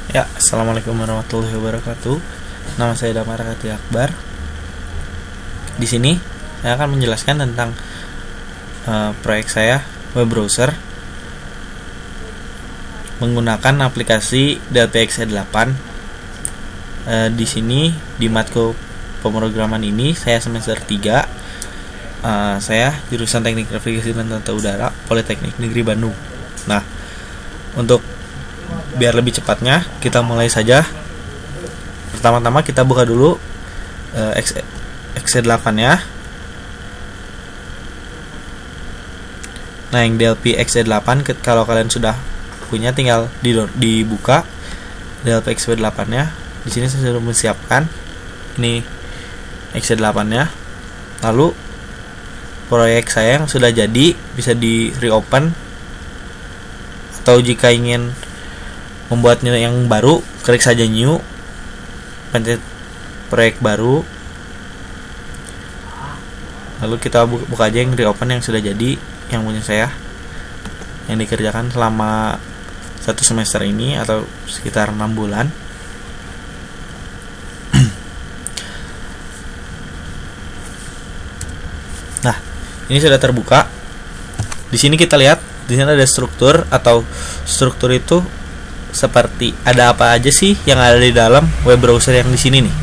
Ya, assalamualaikum warahmatullahi wabarakatuh. Nama saya Damar Kati Akbar. Di sini saya akan menjelaskan tentang proyek saya web browser menggunakan aplikasi Delphi XE8. Di sini di matkul pemrograman ini saya semester 3. Saya jurusan Teknik Navigasi dan Tata Udara Politeknik Negeri Bandung. Nah, untuk biar lebih cepatnya kita mulai saja. Pertama-tama kita buka dulu XE8 ya. Nah, yang Delphi XE8 kalau kalian sudah punya tinggal dibuka Delphi XE8 nya. Di sini saya sudah menyiapkan ini XE8 nya. Lalu proyek saya yang sudah jadi bisa di reopen, atau jika ingin membuatnya yang baru klik saja new, pencet proyek baru, lalu kita buka aja yang reopen yang sudah jadi, yang punya saya, yang dikerjakan selama 1 semester ini atau sekitar 6 bulan. Nah, ini sudah terbuka. Di sini kita lihat, di sini ada struktur, atau struktur itu seperti ada apa aja sih yang ada di dalam web browser yang di sini nih.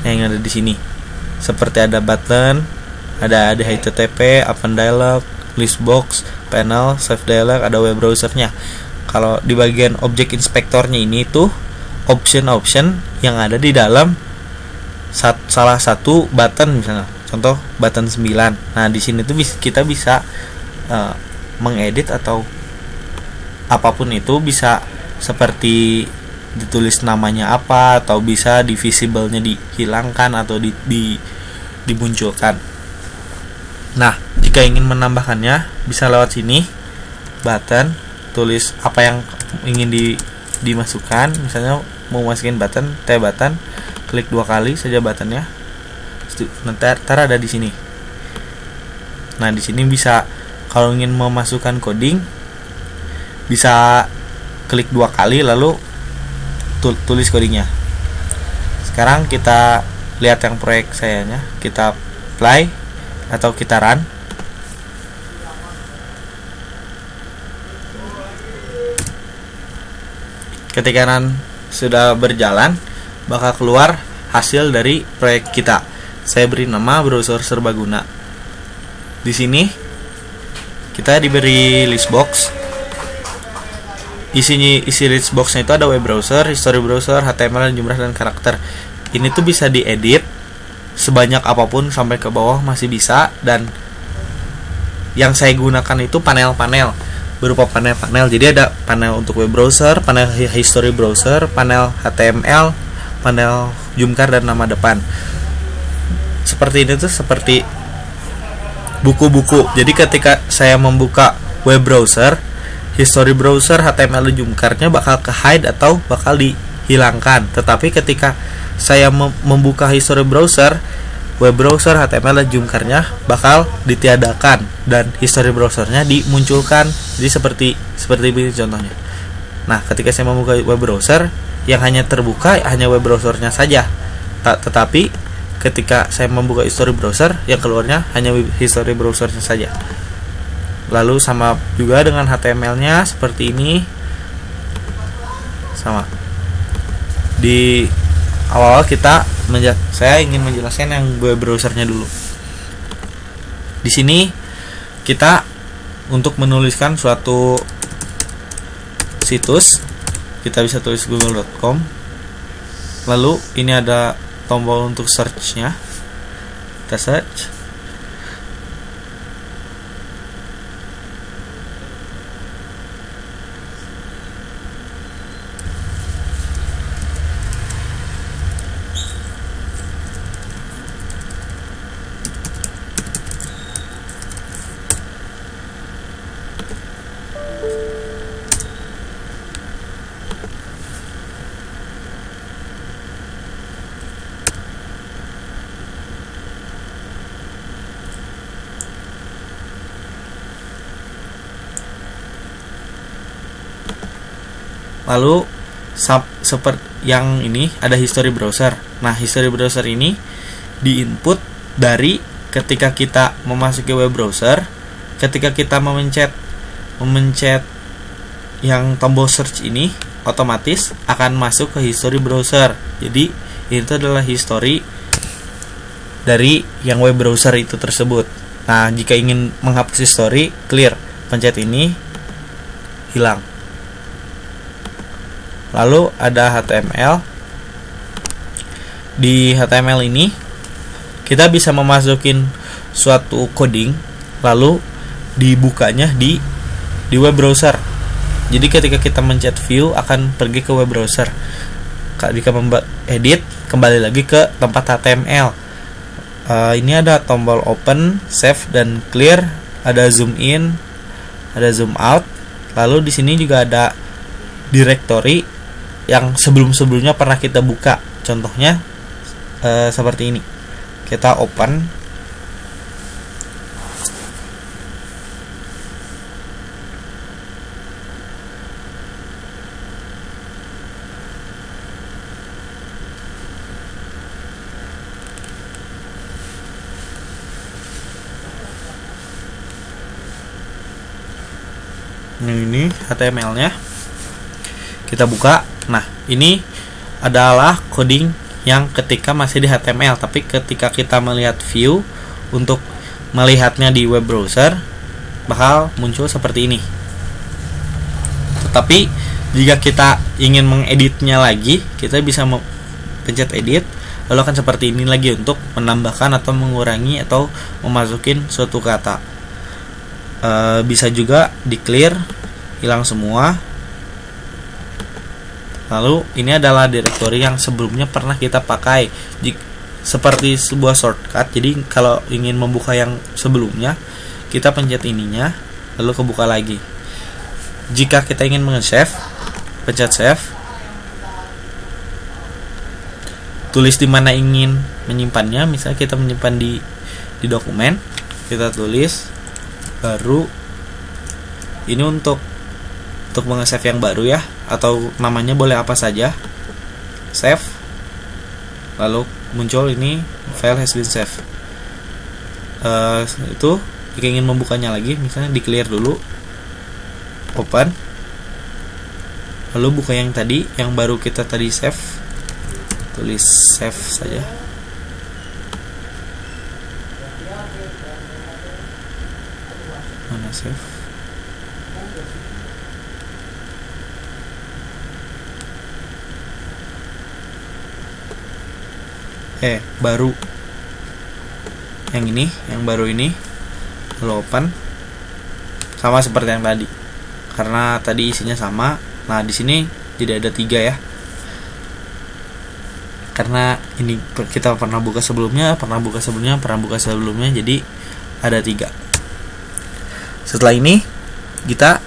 Yang ada di sini seperti ada button, ada HTTP, open dialog, list box, panel, save dialog, ada web browsernya. Kalau di bagian objek inspektornya ini tuh option-option yang ada di dalam salah satu button, misalnya contoh button 9. Nah, di sini tuh kita bisa mengedit atau apapun itu, bisa seperti ditulis namanya apa, atau bisa di visible-nya dihilangkan atau dimunculkan. Nah, jika ingin menambahkannya bisa lewat sini, button, tulis apa yang ingin dimasukkan. Misalnya mau masukin button, button, klik 2 kali saja buttonnya. Nanti ada di sini. Nah, di sini bisa kalau ingin memasukkan coding bisa klik 2 kali lalu tulis codingnya. Sekarang kita lihat yang proyek sayanya, kita play atau kita run. Ketika run sudah berjalan, bakal keluar hasil dari proyek kita. Saya beri nama browser serbaguna. Di sini kita diberi list box. Isi list boxnya itu ada web browser, history browser, HTML, jumlah dan karakter. Ini tuh bisa diedit sebanyak apapun sampai ke bawah masih bisa. Dan yang saya gunakan itu panel-panel, berupa panel-panel. Jadi ada panel untuk web browser, panel history browser, panel HTML, panel jumkar dan nama depan. Seperti ini tuh seperti buku-buku. Jadi ketika saya membuka web browser, history browser, HTML dan jumkarnya bakal ke hide atau bakal dihilangkan. Tetapi ketika saya membuka history browser, web browser, HTML dan jumkarnya bakal ditiadakan dan history browsernya dimunculkan. Jadi seperti ini contohnya. Nah, ketika saya membuka web browser, yang hanya terbuka hanya web browsernya saja. Tetapi ketika saya membuka history browser, yang keluarnya hanya history browsernya saja. Lalu sama juga dengan HTML-nya seperti ini. Sama. Di awal saya ingin menjelaskan yang web browsernya dulu. Di sini kita untuk menuliskan suatu situs, kita bisa tulis google.com. Lalu ini ada tombol untuk search-nya. Kita search. Lalu seperti yang ini ada history browser. Nah, history browser ini diinput dari ketika kita memasuki web browser, ketika kita memencet yang tombol search ini, otomatis akan masuk ke history browser. Jadi itu adalah history dari yang web browser itu tersebut. Nah, jika ingin menghapus history, clear, pencet ini, hilang. Lalu ada HTML. Di HTML ini kita bisa memasukin suatu coding, lalu dibukanya di web browser. Jadi ketika kita mencet view akan pergi ke web browser. Jika edit, kembali lagi ke tempat HTML. Ini ada tombol open, save dan clear, ada zoom in, ada zoom out. Lalu di sini juga ada directory yang sebelum-sebelumnya pernah kita buka. Contohnya seperti ini. Kita open. Ini HTML-nya kita buka. Nah, ini adalah coding yang ketika masih di HTML, tapi ketika kita melihat view untuk melihatnya di web browser bakal muncul seperti ini. Tetapi jika kita ingin mengeditnya lagi, kita bisa pencet edit, lalu akan seperti ini lagi untuk menambahkan atau mengurangi atau memasukin suatu kata. Bisa juga di clear, hilang semua. Lalu ini adalah directory yang sebelumnya pernah kita pakai, seperti sebuah shortcut. Jadi kalau ingin membuka yang sebelumnya, kita pencet ininya, lalu kebuka lagi. Jika kita ingin meng-save, pencet save. Tulis di mana ingin menyimpannya. Misalnya kita menyimpan di dokumen, kita tulis baru. Ini untuk meng-save yang baru ya, atau namanya boleh apa saja. Save. Lalu muncul ini file has been saved. Itu jika ingin membukanya lagi, misalnya di clear dulu, open, lalu buka yang tadi, yang baru kita tadi save, tulis save saja. Mana save? Baru yang ini, yang baru ini, lalu open, sama seperti yang tadi, karena tadi isinya sama. Nah, di sini tidak ada 3 ya, karena ini kita pernah buka sebelumnya, jadi ada 3. Setelah ini kita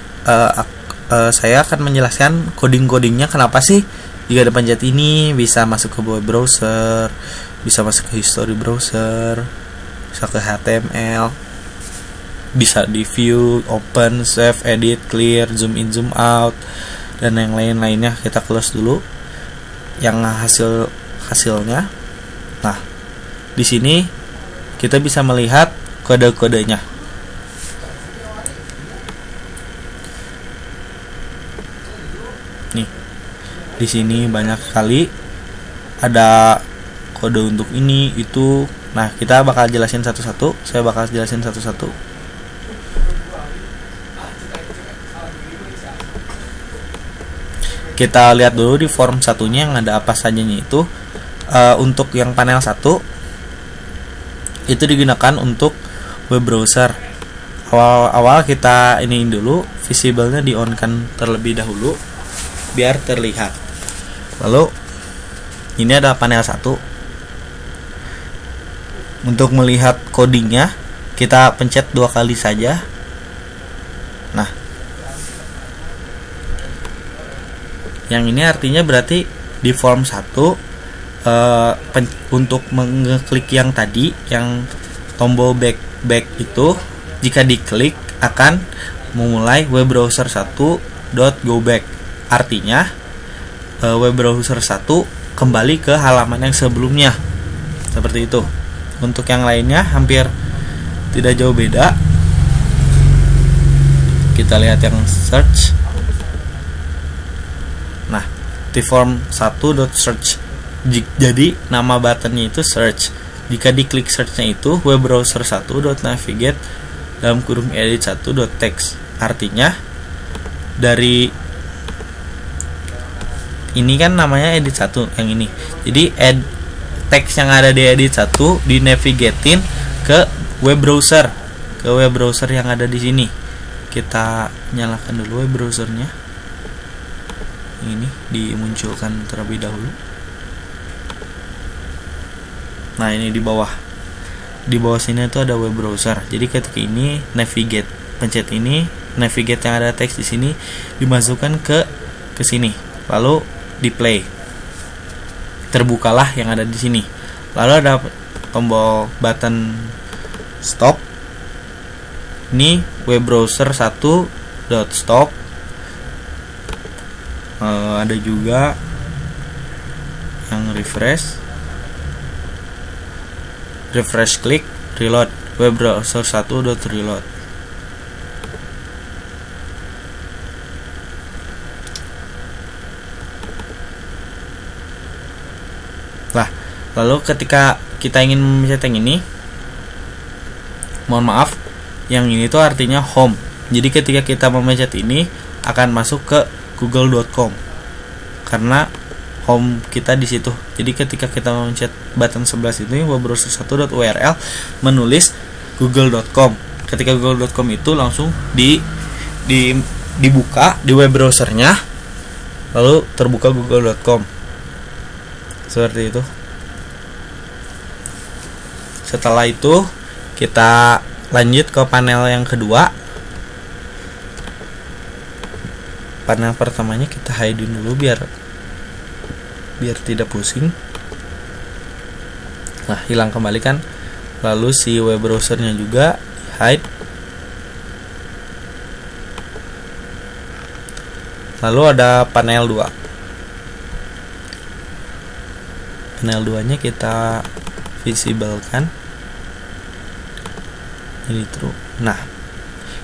saya akan menjelaskan coding-codingnya. Kenapa sih jika ada pencet ini bisa masuk ke web browser, bisa masuk ke history browser, bisa ke HTML, bisa di view, open, save, edit, clear, zoom in, zoom out, dan yang lain-lainnya. Kita close dulu yang hasilnya. Nah, di sini kita bisa melihat kode-kodenya. Nih, di sini banyak sekali ada kode untuk ini, itu. Nah, kita bakal jelasin satu-satu. Saya bakal jelasin satu-satu. Kita lihat dulu di form satunya yang ada apa sajanya itu. Untuk yang panel 1 itu digunakan untuk web browser. Awal-awal kita iniin dulu, visible-nya di on kan terlebih dahulu biar terlihat. Lalu ini ada panel 1. Untuk melihat codingnya kita pencet 2 kali saja. Nah, yang ini artinya berarti di form 1 untuk mengeklik yang tadi, yang tombol back itu, jika diklik akan memulai web browser 1.go back. Artinya web browser 1 kembali ke halaman yang sebelumnya. Seperti itu. Untuk yang lainnya hampir tidak jauh beda. Kita lihat yang search. Nah, tform 1.search. Jadi nama buttonnya itu search. Jika diklik searchnya itu web browser 1.navigate dalam kurung edit 1.text. Artinya dari ini kan namanya edit 1 yang ini. Jadi teks yang ada di edit 1 di navigatein ke web browser, yang ada di sini. Kita nyalakan dulu web browsernya. Ini dimunculkan terlebih dahulu. Nah, ini di bawah. Di bawah sini itu ada web browser. Jadi ketika ini navigate, pencet ini, navigate yang ada teks di sini dimasukkan ke sini. Lalu di play. Terbukalah yang ada di sini. Lalu ada tombol button stop. Ini web browser 1.stop. Ada juga yang refresh klik reload, web browser 1.reload. Nah, lalu ketika kita ingin memencet yang ini, mohon maaf, yang ini tuh artinya home. Jadi ketika kita memencet ini akan masuk ke google.com karena home kita di situ. Jadi ketika kita memencet button sebelah sini web browser 1.url menulis google.com. Ketika google.com itu langsung dibuka di web browsernya, lalu terbuka google.com. Seperti itu. Setelah itu kita lanjut ke panel yang kedua. Panel pertamanya kita hide dulu biar tidak pusing. Nah, hilang kembali kan. Lalu si web browsernya juga hide. Lalu ada panel 2. Panel 2 nya kita visible kan. Ini true. Nah,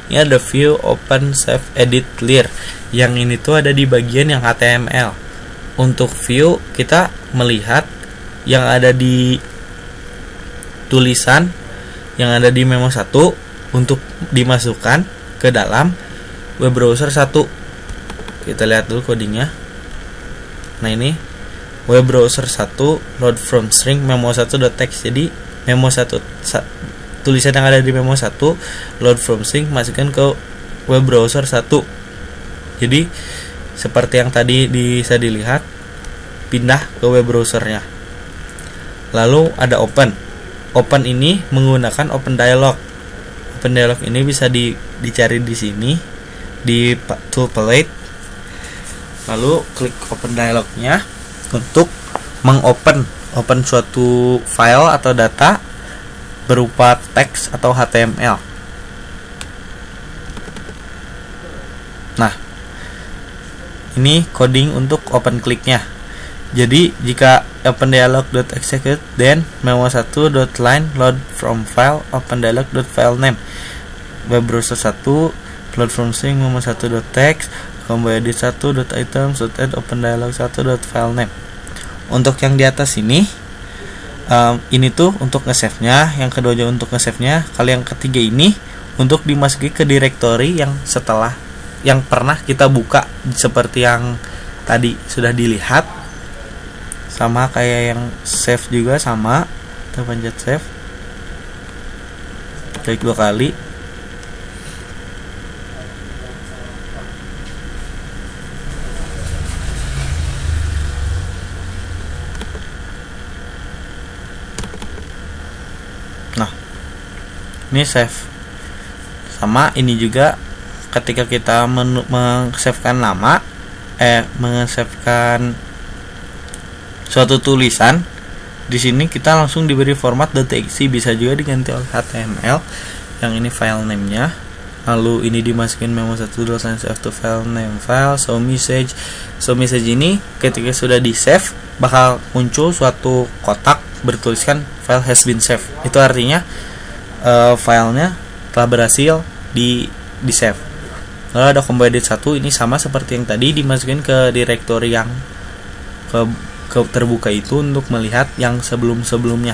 ini ada view, open, save, edit, clear. Yang ini tuh ada di bagian yang HTML. Untuk view kita melihat yang ada di tulisan yang ada di memo 1 untuk dimasukkan ke dalam web browser 1. Kita lihat dulu codingnya. Nah, ini web browser 1 load from string memo 1.text. Jadi memo 1 tulisan yang ada di memo 1 load from string masukkan ke web browser 1. Jadi seperti yang tadi bisa dilihat, pindah ke web browsernya. Lalu ada open. Open ini menggunakan open dialog. Open dialog ini bisa dicari di sini di tool palette. Lalu klik open dialognya untuk mengopen suatu file atau data berupa teks atau HTML. Nah, ini coding untuk open click-nya. Jadi jika open dialog.execute then memo1.line load from file open dialog.filename web browser 1 load from string memo1.text combo edit 1.items.add open dialog 1.filename. Untuk yang di atas ini tuh untuk nge-save-nya, yang kedua juga untuk nge-save-nya. Kalau yang ketiga ini untuk dimasuki ke directory yang setelah yang pernah kita buka, seperti yang tadi sudah dilihat. Sama kayak yang save juga sama. Kita pencet save. Klik 2 kali. Nah, ini save. Sama ini juga ketika kita meng-savekan nama, meng-savekan suatu tulisan, di sini kita langsung diberi format .txt, bisa juga diganti oleh HTML. Yang ini file name-nya. lalu ini dimasukin memo 1 save to file name file show message. Ini ketika sudah di save bakal muncul suatu kotak bertuliskan file has been saved. Itu artinya filenya telah berhasil di save. Lalu ada combo edit 1, ini sama seperti yang tadi, dimasukin ke directory yang ke terbuka itu untuk melihat yang sebelum-sebelumnya.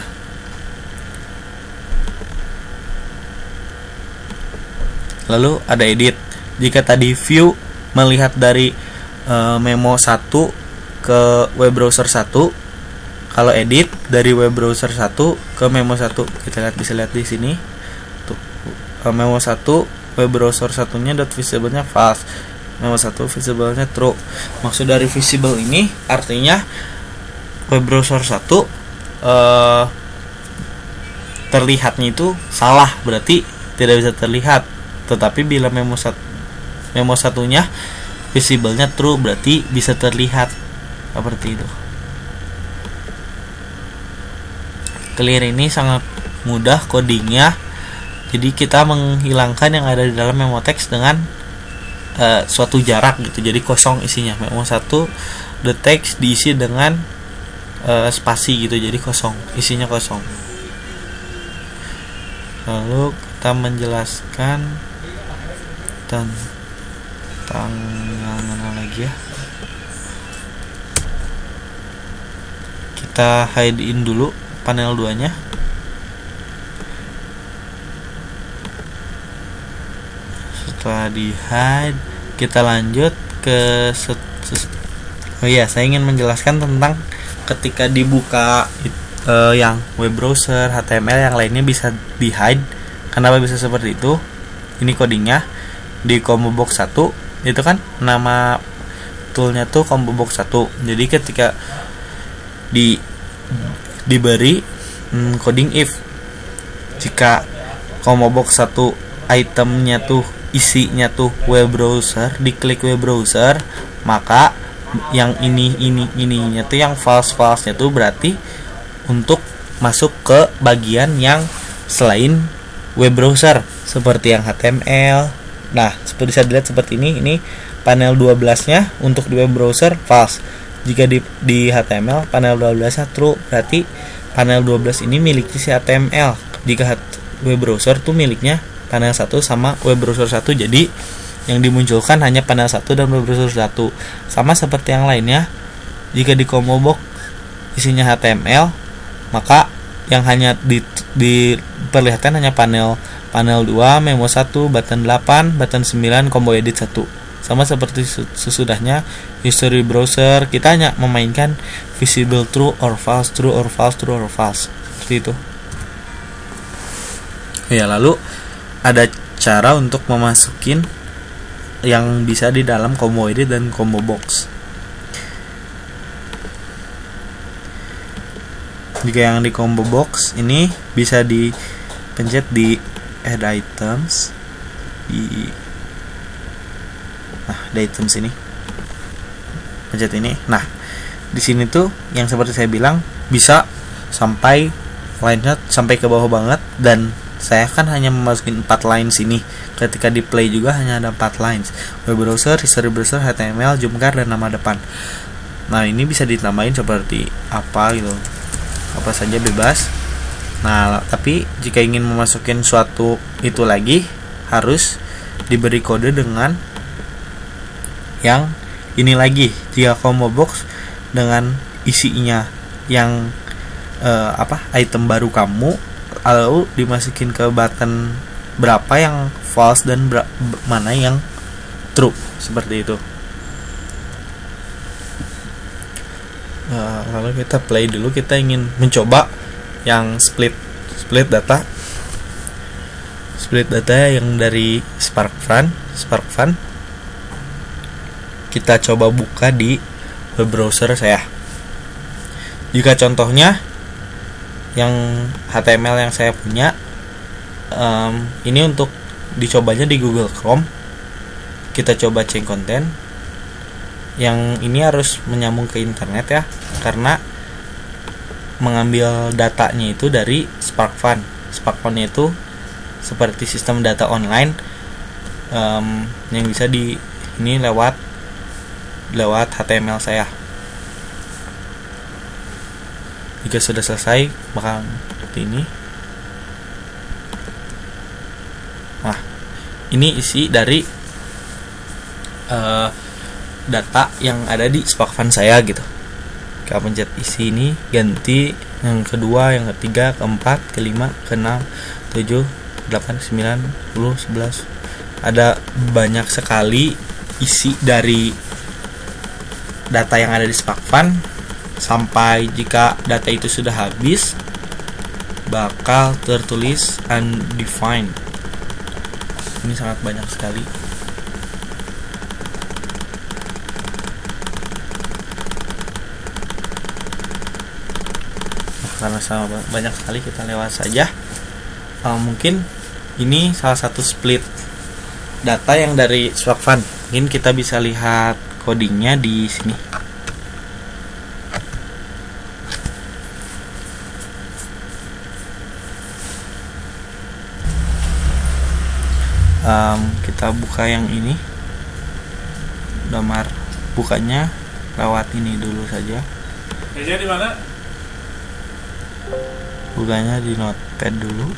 Lalu ada edit. Jika tadi view melihat dari memo 1 ke web browser 1, kalau edit dari web browser 1 ke memo 1, kita bisa lihat di sini. Tuh, memo 1 web browser satunya .visible-nya false, memo 1 visible-nya true. Maksud dari visible ini artinya web browser 1 terlihatnya itu salah, berarti tidak bisa terlihat. Tetapi bila memo satunya visible-nya true, berarti bisa terlihat. Seperti itu. Clear ini sangat mudah codingnya. Jadi kita menghilangkan yang ada di dalam memo teks dengan suatu jarak gitu. Jadi kosong isinya. Memo 1 the text diisi dengan spasi gitu. Jadi kosong, isinya kosong. Lalu kita menjelaskan tentang yang mana lagi ya. Kita hide in dulu panel 2 nya. Setelah di hide, kita lanjut ke oh iya, saya ingin menjelaskan tentang ketika dibuka yang web browser, HTML yang lainnya bisa di hide. Kenapa bisa seperti itu? Ini codingnya di combo box 1 itu kan nama toolnya tuh combo box 1. Jadi ketika diberi coding if, jika combo box 1 itemnya tuh isinya tuh web browser, diklik web browser, maka yang ininya tuh yang false-nya tuh berarti untuk masuk ke bagian yang selain web browser seperti yang HTML. Nah, seperti bisa dilihat seperti ini panel 12-nya untuk di web browser false. Jika di HTML panel 12-nya true, berarti panel 12 ini miliknya si HTML. Jika web browser tuh miliknya panel 1 sama web browser 1. Jadi yang dimunculkan hanya panel 1 dan web browser 1. Sama seperti yang lainnya, jika di combo box isinya HTML, maka yang hanya diperlihatkan hanya panel 2, memo 1, button 8, button 9, combo edit 1. Sama seperti sesudahnya history browser, kita hanya memainkan visible true or false, true or false, true or false. Seperti itu. Ya, lalu ada cara untuk memasukin yang bisa di dalam combo edit dan combo box. Jika yang di combo box ini bisa dipencet di add items di items ini. Pencet ini. Nah, di sini tuh yang seperti saya bilang bisa sampai line-nya sampai ke bawah banget, dan saya kan hanya memasukin 4 lines ini. Ketika di play juga hanya ada 4 lines. Web browser, history browser, HTML, jump card, dan nama depan. Nah, ini bisa ditambahin seperti apa gitu. Apa saja bebas. Nah, tapi jika ingin memasukin suatu itu lagi, harus diberi kode dengan yang ini lagi. Jika combo box dengan isinya yang item baru kamu, lalu dimasukin ke button berapa yang false dan mana yang true, seperti itu. Lalu kita play dulu. Kita ingin mencoba yang split data yang dari SparkFun. Kita coba buka di web browser saya. Jika contohnya yang HTML yang saya punya, ini untuk dicobanya di Google Chrome. Kita coba change content. Yang ini harus menyambung ke internet ya, karena mengambil datanya itu dari SparkFun. SparkFun itu seperti sistem data online yang bisa di ini lewat HTML saya. Jika sudah selesai bakal seperti ini. Nah, ini isi dari data yang ada di SparkFun saya gitu. Kita pencet isi ini, ganti yang kedua, yang ketiga, keempat, kelima, keenam, 7, 8, 9, 10, 11. Ada banyak sekali isi dari data yang ada di SparkFun. Sampai jika data itu sudah habis, bakal tertulis undefined. Ini sangat banyak sekali. Karena sama banyak sekali, kita lewat saja. Mungkin ini salah satu split data yang dari SparkFun. Mungkin kita bisa lihat codingnya di sini. Kita buka yang ini. Damar bukanya lewat ini dulu saja. Meja di mana? Bukanya di Notepad dulu,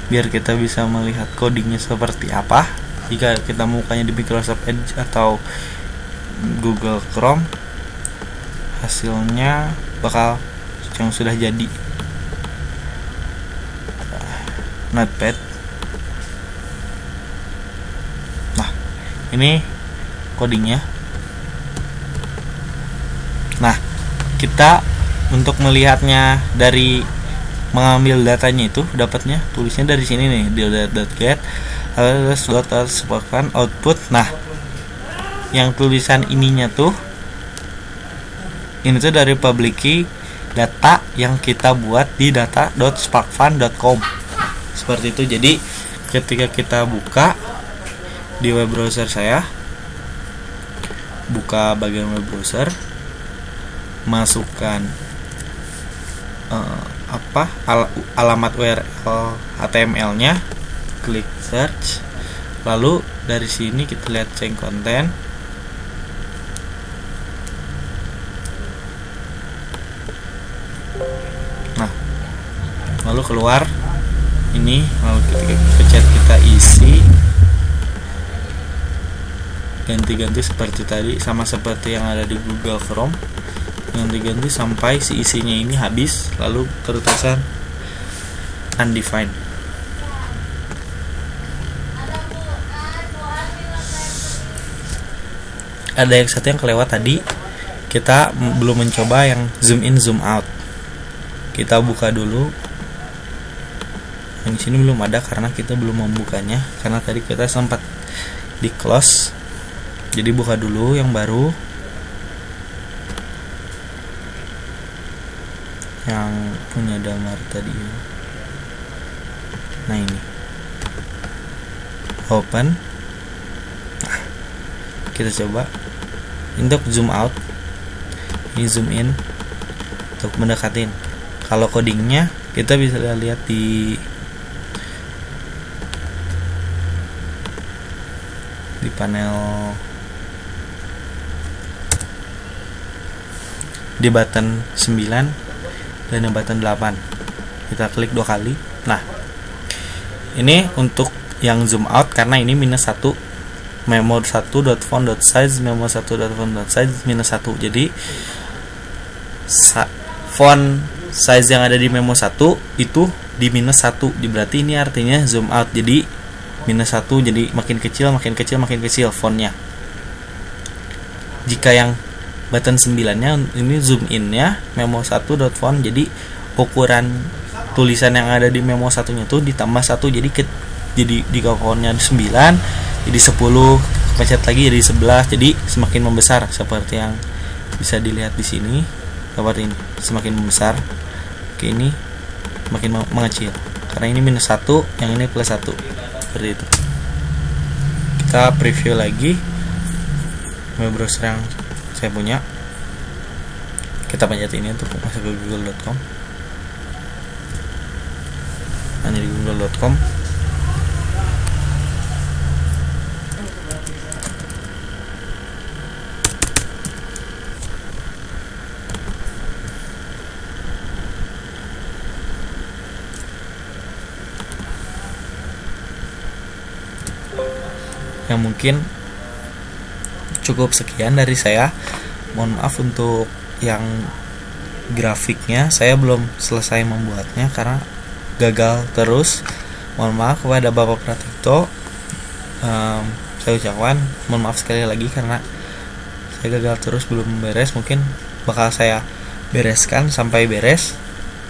biar kita bisa melihat codingnya seperti apa. Jika kita bukanya di Microsoft Edge atau Google Chrome, hasilnya bakal yang sudah jadi. Notepad. Nah, ini codingnya. Nah, kita untuk melihatnya dari mengambil datanya itu dapatnya tulisnya dari sini nih, di .get SparkFun output. Nah, yang tulisan ininya tuh ini tuh dari public key data yang kita buat di data.sparkfun.com. Seperti itu. Jadi ketika kita buka di web browser saya, buka bagian web browser, masukkan alamat URL HTML-nya, klik search, lalu dari sini kita lihat change content. Nah, lalu keluar ini, lalu ketika pencet kita isi, ganti-ganti seperti tadi, sama seperti yang ada di Google Chrome. Ganti-ganti sampai si isinya ini habis, lalu tertulisan undefined. Ada yang satu yang kelewat tadi, kita belum mencoba yang zoom in zoom out. Kita buka dulu. Yang di sini belum ada karena kita belum membukanya, karena tadi kita sempat di close. Jadi buka dulu yang baru, yang punya damar tadi. Nah, ini open. Nah, kita coba untuk zoom out, ini zoom in untuk mendekatin. Kalau codingnya kita bisa lihat di panel di button 9 dan button 8. Kita klik 2 kali. Nah, ini untuk yang zoom out karena ini -1, memo1.font.size, memo1.font.size -1. Jadi font size yang ada di memo1 itu di -1. Berarti ini artinya zoom out. Jadi -1, jadi makin kecil fontnya. Jika yang button 9-nya ini zoom in-nya memo1.font, jadi ukuran tulisan yang ada di memo1-nya itu ditambah 1, jadi di fontnya 9 jadi 10, pencet lagi jadi 11, jadi semakin membesar seperti yang bisa dilihat di sini. Seperti ini, semakin membesar. Oke, ini makin mengecil karena ini -1, yang ini +1. Seperti itu. Kita preview lagi web browser yang saya punya. Kita pencet ini untuk masuk ke google.com. Hanya di google.com. yang mungkin cukup sekian dari saya. Mohon maaf untuk yang grafiknya, saya belum selesai membuatnya karena gagal terus. Mohon maaf kepada Bapak Pratikto. Saya ucapkan mohon maaf sekali lagi karena saya gagal terus, belum beres. Mungkin bakal saya bereskan sampai beres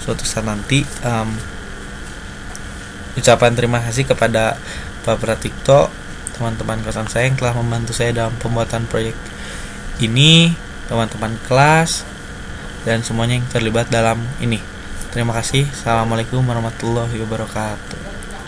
suatu saat nanti. Ucapan terima kasih kepada Pak Pratikto, teman-teman kosan saya yang telah membantu saya dalam pembuatan proyek ini, teman-teman kelas, dan semuanya yang terlibat dalam ini. Terima kasih. Assalamualaikum warahmatullahi wabarakatuh.